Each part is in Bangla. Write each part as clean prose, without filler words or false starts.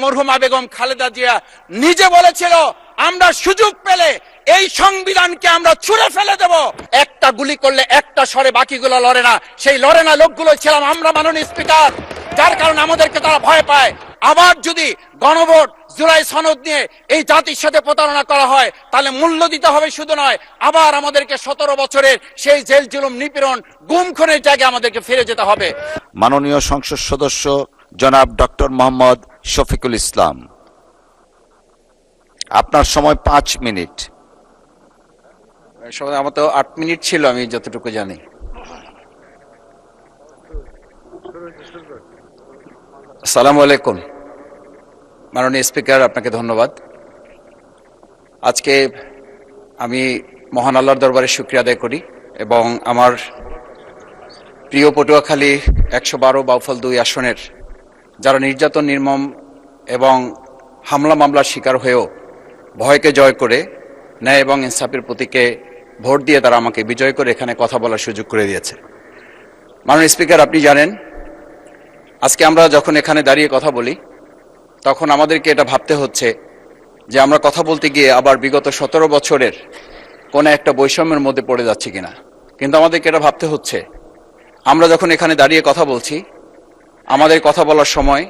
মরহুমা বেগম খালেদা জিয়া নিজে বলেছিল, আমরা সুযোগ পেলে এই সংবিধানকে আমরা ছুঁড়ে ফেলে দেব। একটা গুলি করলে একটা সরে বাকিগুলো লড়ে না, সেই লড়ে না লোকগুলো ছিলাম আমরা, মাননীয় স্পিকার। যার কারণে আমাদেরকে তারা ভয় পায়। আবার যদি গণভোট জুলাই সনদ নিয়ে এই জাতির সাথে প্রতারণা করা হয়, তাহলে মূল্য দিতে হবে শুধু নয়, আবার আমাদেরকে 17 বছরের সেই জেল জুলুম নিপীড়ন গুম খুনের জায়গায় আমাদেরকে ফিরে যেতে হবে। মাননীয় সংসদ সদস্য জনাব ডক্টর মোহাম্মদ শফিকুল ইসলাম, আপনার সময় 5 মিনিট। আমার তো 8 মিনিট ছিল, আমি যতটুকু জানি। আসসালামু আলাইকুম। মাননীয় স্পিকার, আপনাকে ধন্যবাদ। আজকে আমি মহান আল্লাহর দরবারে শুকরিয়া আদায় করি এবং আমার প্রিয় পটুয়াখালী 112 বাউফল 2 আসনের যারা নির্যাতন, নির্মম এবং হামলা মামলার শিকার হয়েও ভয়কে জয় করে ন্যায় এবং ইনসাফের প্রতীকে ভোট দিয়ে তারা আমাকে বিজয় করে এখানে কথা বলার সুযোগ করে দিয়েছে। মাননীয় স্পিকার, আপনি জানেন আজকে আমরা যখন এখানে দাঁড়িয়ে কথা বলি তখন আমাদেরকে এটা ভাবতে হচ্ছে যে আমরা কথা বলতে গিয়ে আবার বিগত 17 বছরের কোনো একটা বৈষম্যের মধ্যে পড়ে যাচ্ছি কিনা। কিন্তু আমাদেরকে এটা ভাবতে হচ্ছে, আমরা যখন এখানে দাঁড়িয়ে কথা বলছি, আমাদের কথা বলার সময়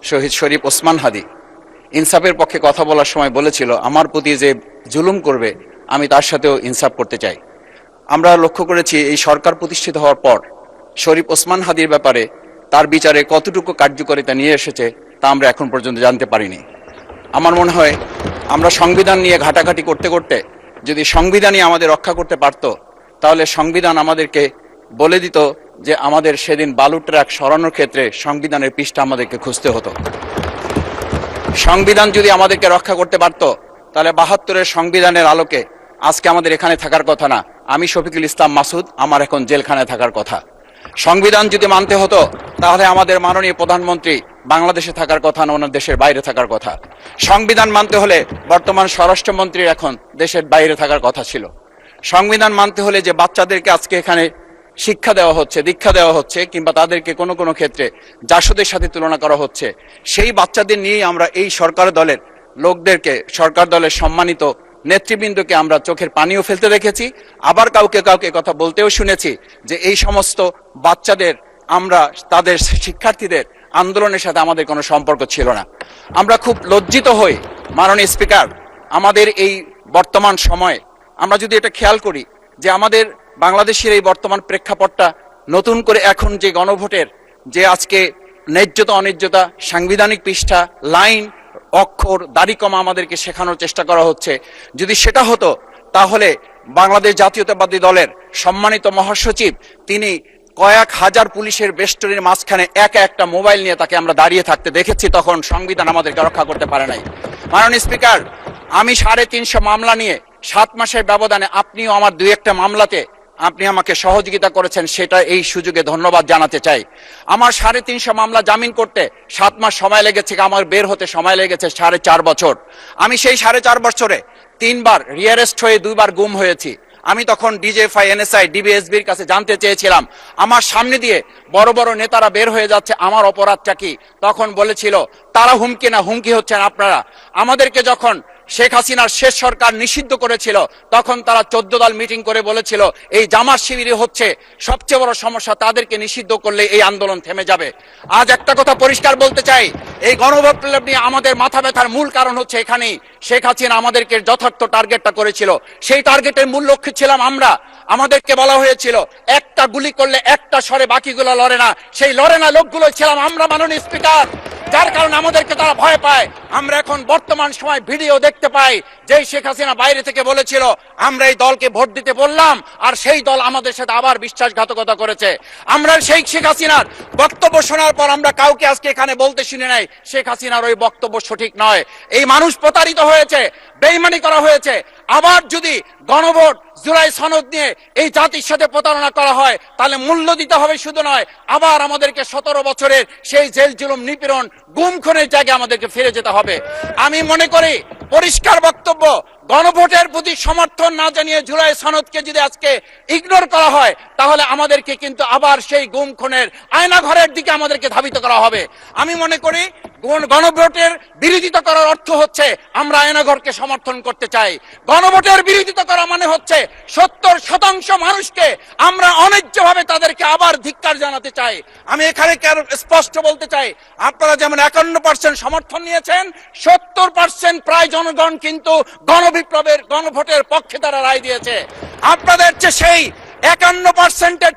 শহীদ শরীফ ওসমান হাদি ইনসাফের পক্ষে কথা বলার সময় বলেছিল, আমার প্রতি যে জুলুম করবে আমি তার সাথেও ইনসাফ করতে চাই। আমরা লক্ষ্য করেছি এই সরকার প্রতিষ্ঠিত হওয়ার পর শরীফ ওসমান হাদির ব্যাপারে তার বিচারে কতটুকু কার্যকারিতা নিয়ে এসেছে তা আমরা এখন পর্যন্ত জানতে পারিনি। আমার মনে হয় আমরা সংবিধান নিয়ে ঘাটাঘাটি করতে করতে যদি সংবিধানই আমাদের রক্ষা করতে পারত, তাহলে সংবিধান আমাদেরকে বলে দিত যে আমাদের সেদিন বালু ট্রাক সরানোর ক্ষেত্রে সংবিধানের পৃষ্ঠা আমাদেরকে খুঁজতে হতো। সংবিধান যদি আমাদেরকে রক্ষা করতে পারত, তাহলে 72-এর সংবিধানের আলোকে আজকে আমাদের এখানে থাকার কথা না। আমি শফিকুল ইসলাম মাসুদ, আমার এখন জেলখানায় থাকার কথা। সংবিধান যদি মানতে হতো, তাহলে আমাদের মাননীয় প্রধানমন্ত্রী বাংলাদেশে থাকার কথা না, ওনার দেশের বাইরে থাকার কথা। সংবিধান মানতে হলে বর্তমান স্বরাষ্ট্রমন্ত্রীর এখন দেশের বাইরে থাকার কথা ছিল। সংবিধান মানতে হলে যে বাচ্চাদেরকে আজকে এখানে শিক্ষা দেওয়া হচ্ছে, দীক্ষা দেওয়া হচ্ছে, কিংবা তাদেরকে কোনো কোনো ক্ষেত্রে জাসদের সাথে তুলনা করা হচ্ছে, সেই বাচ্চাদের নিয়েই আমরা এই সরকার দলের লোকদেরকে, সরকার দলের সম্মানিত নেতৃবৃন্দকে আমরা চোখের পানিও ফেলতে দেখেছি। আবার কাউকে কাউকে কথা বলতেও শুনেছি যে এই সমস্ত বাচ্চাদের, আমরা তাদের শিক্ষার্থীদের আন্দোলনের সাথে আমাদের কোনো সম্পর্ক ছিল না। আমরা খুব লজ্জিত হই মাননীয় স্পিকার, আমাদের এই বর্তমান সময়ে আমরা যদি এটা খেয়াল করি যে আমাদের বাংলাদেশের এই বর্তমান প্রেক্ষাপটটা নতুন করে এখন যে গণভোটের যে আজকে ন্যায্যতা অন্যায্যতা, সাংবিধানিক পৃষ্ঠা, লাইন, অক্ষর, দাড়িকমা আমাদেরকে শেখানোর চেষ্টা করা হচ্ছে, যদি সেটা হতো তাহলে বাংলাদেশ জাতীয়তাবাদী দলের সম্মানিত মহাসচিব তিনি কয়েক হাজার পুলিশের বেষ্টনীর মাঝখানে একা একটা মোবাইল নিয়ে তাকে আমরা দাঁড়িয়ে থাকতে দেখেছি, তখন সংবিধান আমাদেরকে রক্ষা করতে পারে নাই। মাননীয় স্পিকার, আমি 350 মামলা নিয়ে 7 মাসের ব্যবধানে, আপনিও আমার 2-1টা মামলাতে আপনি আমাকে সহযোগিতা করেছেন, সেটা এই সুযোগে ধন্যবাদ জানাতে চাই। আমার 350 মামলা জামিন করতে 7 মাস সময় লেগেছে, আমার বের হতে সময় লেগেছে 4.5 বছর। আমি সেই 4.5 বছরে 3 বার রিয়ারেস্ট হয়ে 2 বার গুম হয়েছি। আমি তখন ডিজিএফআই, এনএসআই, ডিবিএসবির কাছে জানতে চেয়েছিলাম, আমার সামনে দিয়ে বড় বড় নেতারা বের হয়ে যাচ্ছে, আমার অপরাধটা কি? তখন বলেছিল তারা হুমকি না, হুমকি হচ্ছেন আপনারা। আমাদেরকে যখন শেখ হাসিনার শেষ সরকার নিষিদ্ধ করেছিল, তখন তারা 14 দল মিটিং করে বলেছিল এই জামাত শিবিরই হচ্ছে সবচেয়ে বড় সমস্যা, তাদেরকে নিষিদ্ধ করলে এই আন্দোলন থেমে যাবে। আজ একটা কথা পরিষ্কার বলতে চাই, এই গণবিপ্লব নিয়ে আমাদের মাথা ব্যথার মূল কারণ হচ্ছে এখানেই। শেখ হাসিনা আমাদেরকে যথার্থ টার্গেটটা করেছিল, সেই টার্গেটের মূল লক্ষ্য ছিলাম আমরা। আমাদেরকে বলা হয়েছিল একটা গুলি করলে একটা সরে বাকিগুলো লড়ে না, সেই লড়ে না লোকগুলো ছিলাম আমরা, মাননীয় স্পিকার। যার কারণে আমাদেরকে তারা ভয় পায়। আমরা এখন বর্তমান সময় ভিডিও দেখতে পাই যে শেখ হাসিনা বাইরে থেকে বলেছিল আমরা এই দলকে ভোট দিতে বললাম, আর সেই দল আমাদের সাথে আবার বিশ্বাসঘাতকতা করেছে। আমরা সেই শেখ হাসিনার বক্তব্য শোনার পর আমরা কাউকে আজকে এখানে বলতে শুনি নাই শেখ হাসিনার ওই বক্তব্য সঠিক নয়। এই মানুষ প্রতারিত হয়েছে, বেইমানি করা হয়েছে। আবার যদি গণভোট জুলাই সনদ নিয়ে এই জাতির সাথে প্রতারণা করা হয়, তাহলে মূল্য দিতে হবে শুধু নয়, আবার আমাদেরকে 17 বছরের সেই জেল জুলুম নিপীড়ন গুম খুনের জায়গায় আমাদেরকে ফিরে যেতে হবে। আমি মনে করি পরিষ্কার বক্তব্য, গণভোটের প্রতি সমর্থন না জানিয়ে জুলাই সনদকে যদি আজকে ইগনোর করা হয়, তাহলে আমাদেরকে কিন্তু আবার সেই গুম খুনের আয়নাঘরের দিকে আমাদেরকে ধাবিত করা হবে। আমি মনে করি গণভোটের বিরোধিতা করার অর্থ হচ্ছে আমরা আয়নাঘরকে সমর্থন করতে চাই। গণভোটের বিরোধিতা করা মানে হচ্ছে 70% মানুষকে আমরা অন্যায্যভাবে তাদেরকে আবার ধিক্কার জানাতে চাই। আমি এখানে স্পষ্ট বলতে চাই, আপনারা যেমন 51% সমর্থন নিয়েছেন, 70% প্রায় জনগণ কিন্তু গণবিপ্লবের গণভোটের পক্ষে তারা রায় দিয়েছে। আপনাদের চেয়ে সেই 51%-এর